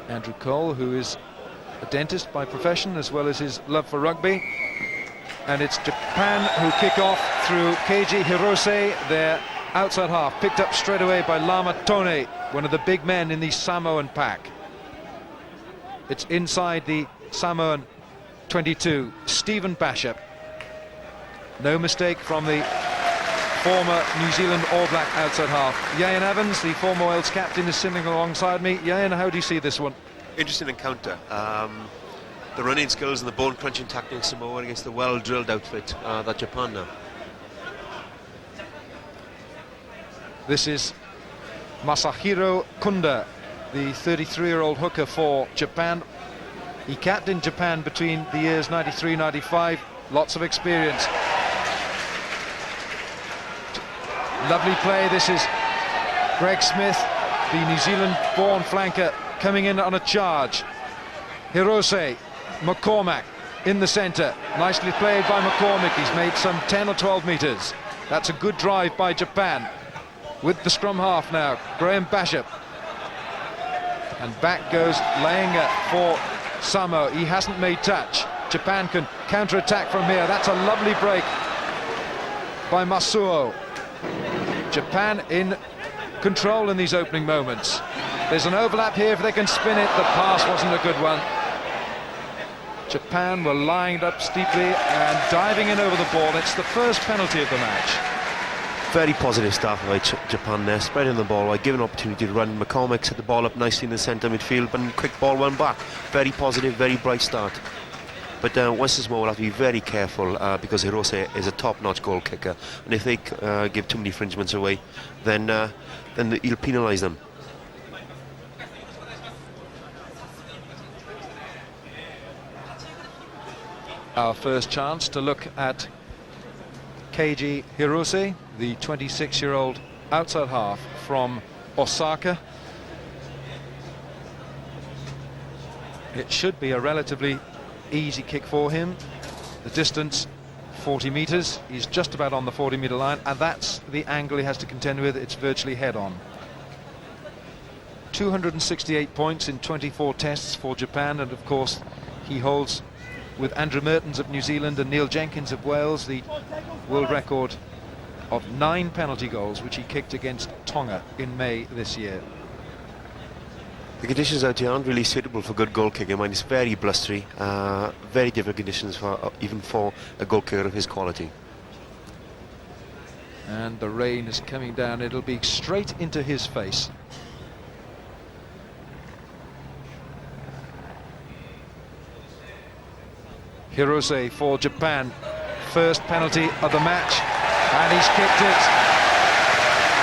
Andrew Cole, who is a dentist by profession as well as his love for rugby. And it's Japan who kick off through Keiji Hirose, their outside half, picked up straight away by Lama Tone, one of the big men in the Samoan pack. It's inside the Samoan 22, Stephen Bashop. No mistake from the former New Zealand All Black outside half. Ieuan Evans, the former Wales captain, is sitting alongside me. Ieuan, how do you see this one? Interesting encounter. The running skills and the bone crunching tackling Samoa against the well-drilled outfit that Japan now. This is Masahiro Kunda, the 33-year-old hooker for Japan. He captained Japan between the years 93-95. Lots of experience. Lovely play. This is Greg Smith, the New Zealand-born flanker, coming in on a charge. Hirose, McCormack in the centre. Nicely played by McCormack. He's made some 10 or 12 metres. That's a good drive by Japan. With the scrum half now, Graham Bashop. And back goes Laenga for Samoa. He hasn't made touch. Japan can counter-attack from here. That's a lovely break by Masuo. Japan in control in these opening moments. There's an overlap here if they can spin it. The pass wasn't a good one. Japan were lined up steeply and diving in over the ball. It's the first penalty of the match. Very positive start by Japan there, spreading the ball, giving an opportunity to run. McCormack set the ball up nicely in the centre midfield, but quick ball went back. Very positive, very bright start. But Western Samoa will have to be very careful because Hirose is a top-notch goal kicker, and if they give too many infringements away, then he'll penalise them. Our first chance to look at Keiji Hirose, the 26-year-old outside half from Osaka. It should be a relatively easy kick for him. The distance 40 metres. He's just about on the 40-metre line, and that's the angle he has to contend with. It's virtually head-on. 268 points in 24 tests for Japan, and of course he holds, with Andrew Mertens of New Zealand and Neil Jenkins of Wales, the world record of 9 penalty goals which he kicked against Tonga in May this year. The conditions out here aren't really suitable for good goal kicking. It's very blustery, very different conditions for even for a goal kicker of his quality. And the rain is coming down. It'll be straight into his face. Hirose for Japan. First penalty of the match, and he's kicked it.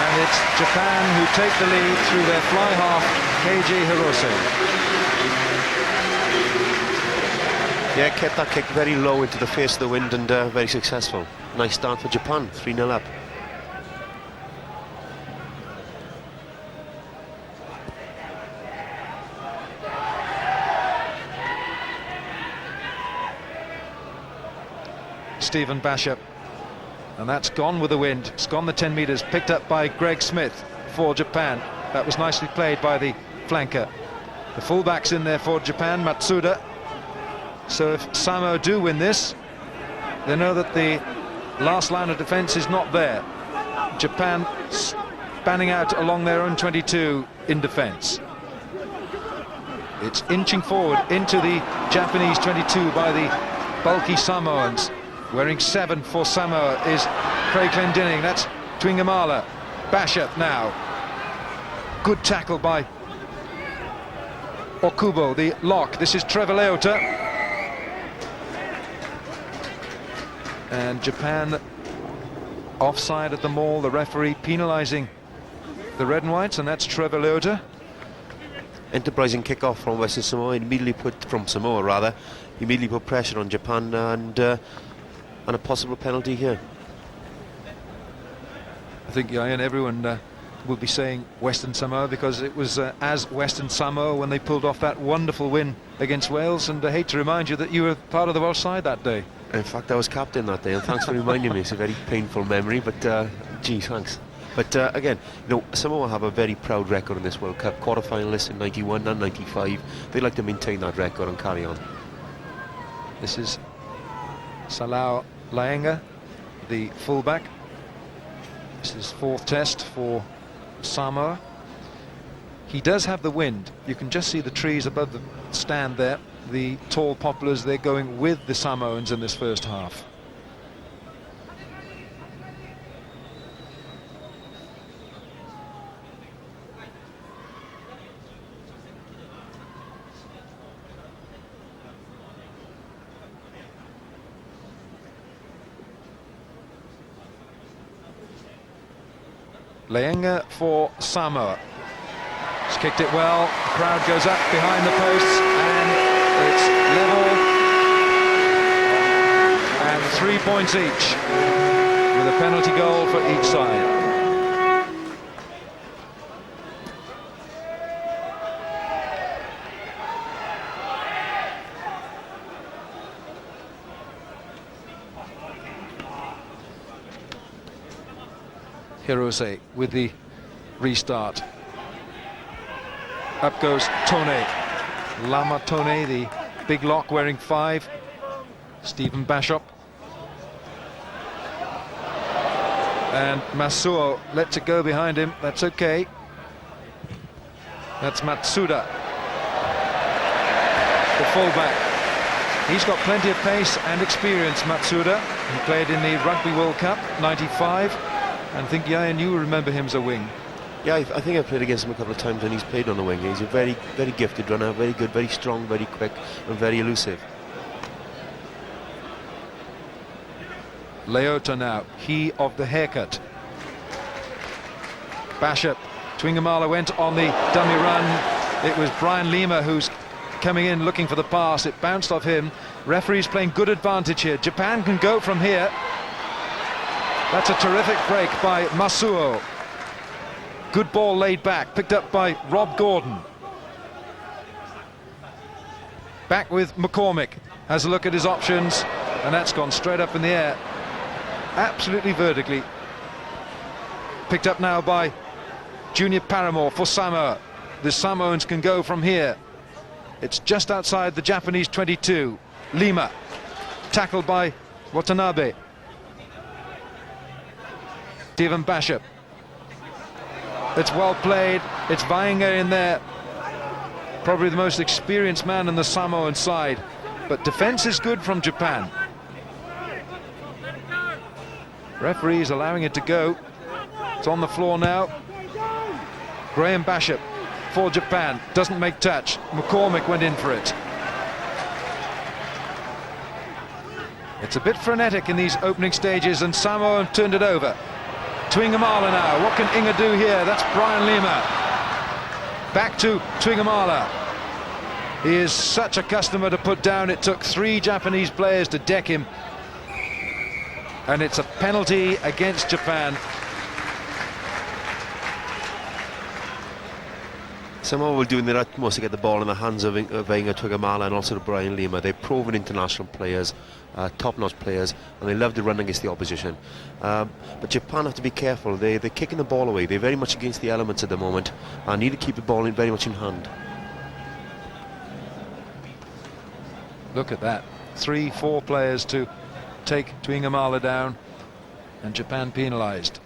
And it's Japan who take the lead through their fly half, Keiji Hirose. Yeah, kept that kick very low into the face of the wind and very successful. Nice start for Japan, 3-0 up. Stephen Bashop, and that's gone with the wind. It's gone the 10 metres, picked up by Greg Smith for Japan. That was nicely played by the flanker. The fullback's in there for Japan, Matsuda. So if Samoa do win this, they know that the last line of defence is not there. Japan spanning out along their own 22 in defence. It's inching forward into the Japanese 22 by the bulky Samoans. Wearing 7 for Samoa is Craig Glendinning. That's Twingamala. Bashop now. Good tackle by Okubo, the lock. This is Trevor Leota. And Japan offside at the maul. The referee penalising the red and whites, and that's Trevor Leota. Enterprising kick-off from Western Samoa, immediately put pressure on Japan and a possible penalty here. I think, Ieuan, everyone will be saying Western Samoa because it was as Western Samoa when they pulled off that wonderful win against Wales, and I hate to remind you that you were part of the Welsh side that day. In fact, I was captain that day, and thanks for reminding me. It's a very painful memory, but gee, thanks. But again, Samoa have a very proud record in this World Cup. Quarter-finalists in 91 and 95. They like to maintain that record and carry on. This is Salau Laenga, the fullback. This is fourth test for Samoa. He does have the wind. You can just see the trees above the stand there. The tall poplars, they're going with the Samoans in this first half. Laenga for Samoa. He's kicked it well. The crowd goes up behind the posts and it's level. And 3 points each with a penalty goal for each side. Hirose with the restart. Up goes Tone. Lama Tone, the big lock wearing 5. Stephen Bashop. And Masuo lets it go behind him. That's okay. That's Matsuda, the fullback. He's got plenty of pace and experience, Matsuda. He played in the Rugby World Cup 95. And I think, Ian, you remember him as a wing. Yeah, I think I've played against him a couple of times when he's played on the wing. He's a very, very gifted runner, very good, very strong, very quick, and very elusive. Leota now, he of the haircut. Bashop, Twingamala went on the dummy run. It was Brian Lima who's coming in looking for the pass. It bounced off him. Referee's playing good advantage here. Japan can go from here. That's a terrific break by Masuo. Good ball laid back, picked up by Rob Gordon. Back with McCormick. Has a look at his options, and that's gone straight up in the air. Absolutely vertically. Picked up now by Junior Paramore for Samoa. The Samoans can go from here. It's just outside the Japanese 22. Lima, tackled by Watanabe. Stephen Bashop. It's well played. It's Vainga in there. Probably the most experienced man in the Samoan side. But defense is good from Japan. Referee's allowing it to go. It's on the floor now. Graham Bashop for Japan. Doesn't make touch. McCormick went in for it. It's a bit frenetic in these opening stages, and Samoa turned it over. Twingamala now. What can Inga do here? That's Brian Lima. Back to Twingamala. He is such a customer to put down. It took 3 Japanese players to deck him. And it's a penalty against Japan. Samoa will do their utmost to get the ball in the hands of Inga Twingamala and also to Brian Lima. They're proven international players, top-notch players, and they love to run against the opposition. But Japan have to be careful. They're kicking the ball away. They're very much against the elements at the moment and need to keep the ball very much in hand. Look at that. 3-4 players to take Twingamala down, and Japan penalised.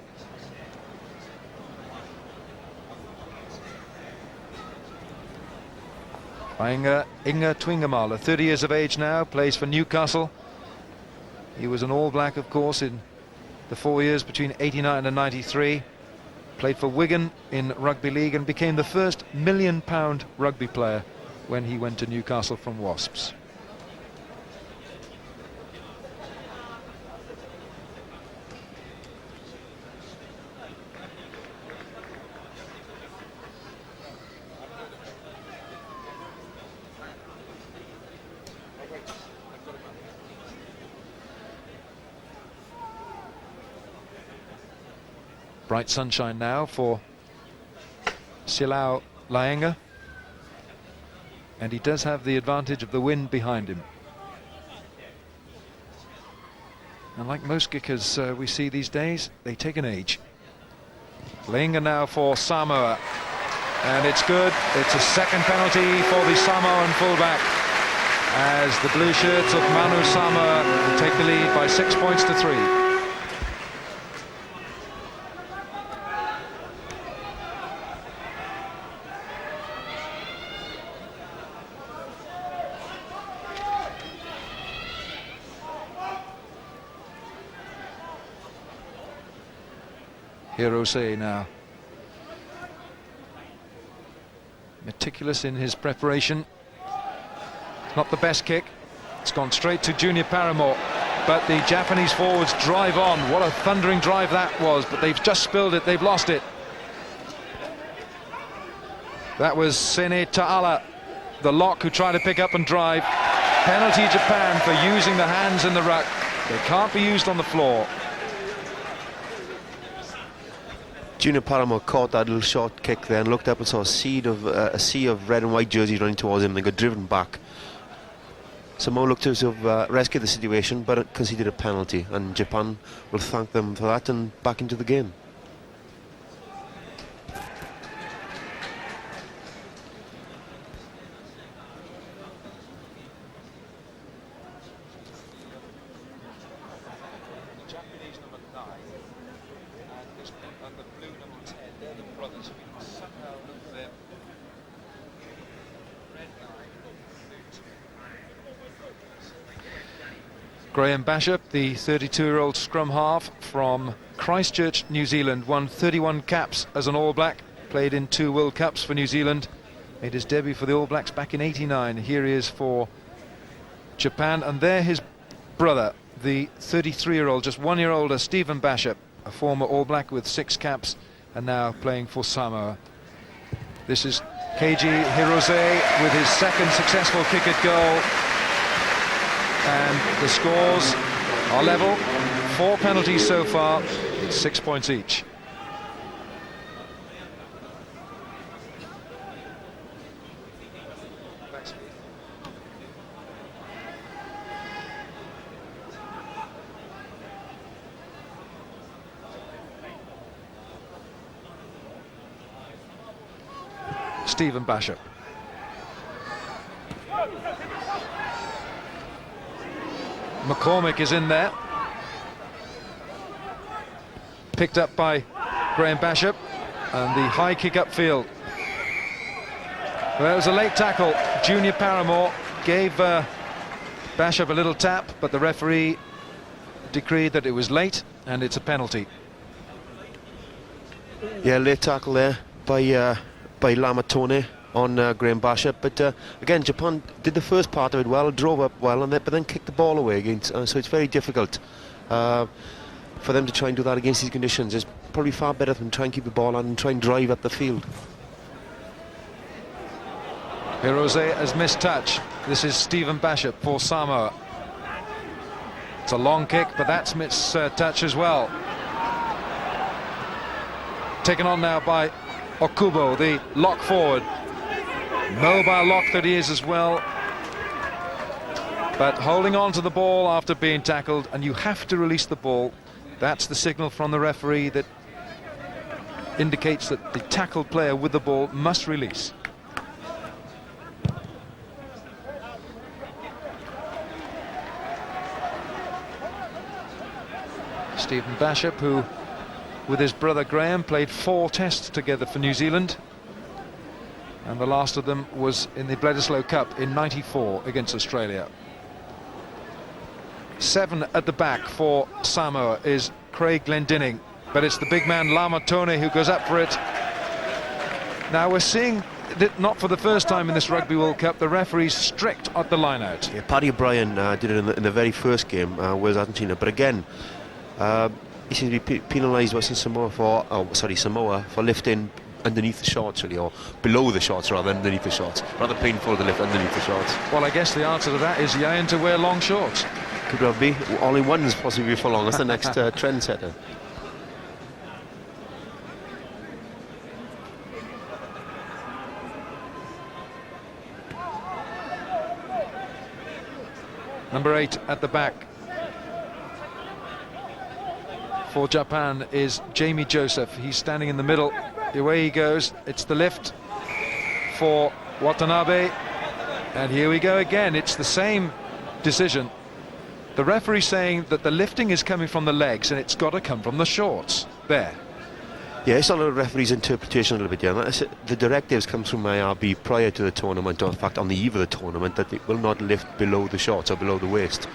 Inga Twingamala, 30 years of age now, plays for Newcastle. He was an All Black, of course, in the 4 years between 89 and 93. Played for Wigan in Rugby League and became the first £1 million rugby player when he went to Newcastle from Wasps. Bright sunshine now for Salau Laenga, and he does have the advantage of the wind behind him. And like most kickers we see these days, they take an age. Linga now for Samoa, and it's good. It's a second penalty for the Samoan fullback, as the blue shirts of Manu Samoa take the lead by 6 points to 3. Hirose now, meticulous in his preparation. Not the best kick. It's gone straight to Junior Paramore, but the Japanese forwards drive on. What a thundering drive that was, but they've just spilled it. They've lost it. That was Sene Ta'ala, the lock, who tried to pick up and drive. Penalty Japan for using the hands in the ruck. They can't be used on the floor. Junior Paramore caught that little short kick there and looked up and saw a sea of red and white jerseys running towards him. They got driven back. Samoa looked to have rescued the situation, but it conceded a penalty, and Japan will thank them for that and back into the game. Graham Bashop, the 32-year-old scrum half from Christchurch, New Zealand, won 31 caps as an All Black, played in 2 World Cups for New Zealand, made his debut for the All Blacks back in '89. Here he is for Japan, and there his brother, the 33-year-old, just 1 year older, Stephen Bashop, a former All Black with 6 caps and now playing for Samoa. This is Keiji Hirose with his second successful kick at goal. And the scores are level. 4 penalties so far, 6 points each. Stephen Bashop. McCormick is in there, picked up by Graham Bashop, and the high kick upfield. Well, it was a late tackle. Junior Paramore gave Bashop a little tap, but the referee decreed that it was late and it's a penalty. Yeah, late tackle there by Lamatone on Graham Bashop, but again, Japan did the first part of it well, drove up well, but then kicked the ball away against, so it's very difficult for them to try and do that against these conditions. It's probably far better than try and keep the ball on and try and drive up the field. Hirose has missed touch. This is Stephen Bashop for Samoa. It's a long kick, but that's missed touch as well. Taken on now by Okubo, the lock forward. Mobile lock that he is as well, but holding on to the ball after being tackled, and you have to release the ball. That's the signal from the referee that indicates that the tackled player with the ball must release. Stephen Bashop, who with his brother Graham played 4 tests together for New Zealand, and the last of them was in the Bledisloe Cup in '94 against Australia. 7 at the back for Samoa is Craig Glendinning, but it's the big man Lamatone who goes up for it. Now we're seeing that, not for the first time in this Rugby World Cup, the referee's strict at the line-out. Yeah, Paddy O'Brien did it in the very first game, Wales Argentina, but again, he seems to be penalised Western Samoa for lifting underneath the shorts, really, or below the shorts rather than underneath the shorts. Rather painful to lift underneath the shorts. Well, I guess the answer to that is Yayan to wear long shorts. Could well be. All in ones possibly for long. That's the next trend setter. Number 8 at the back for Japan is Jamie Joseph. He's standing in the middle. Away he goes. It's the lift for Watanabe. And here we go again. It's the same decision. The referee saying that the lifting is coming from the legs and it's got to come from the shorts. There. Yeah, it's all the referee's interpretation a little bit. Yeah, the directives come from IRB prior to the tournament, or in fact on the eve of the tournament, that they will not lift below the shorts or below the waist.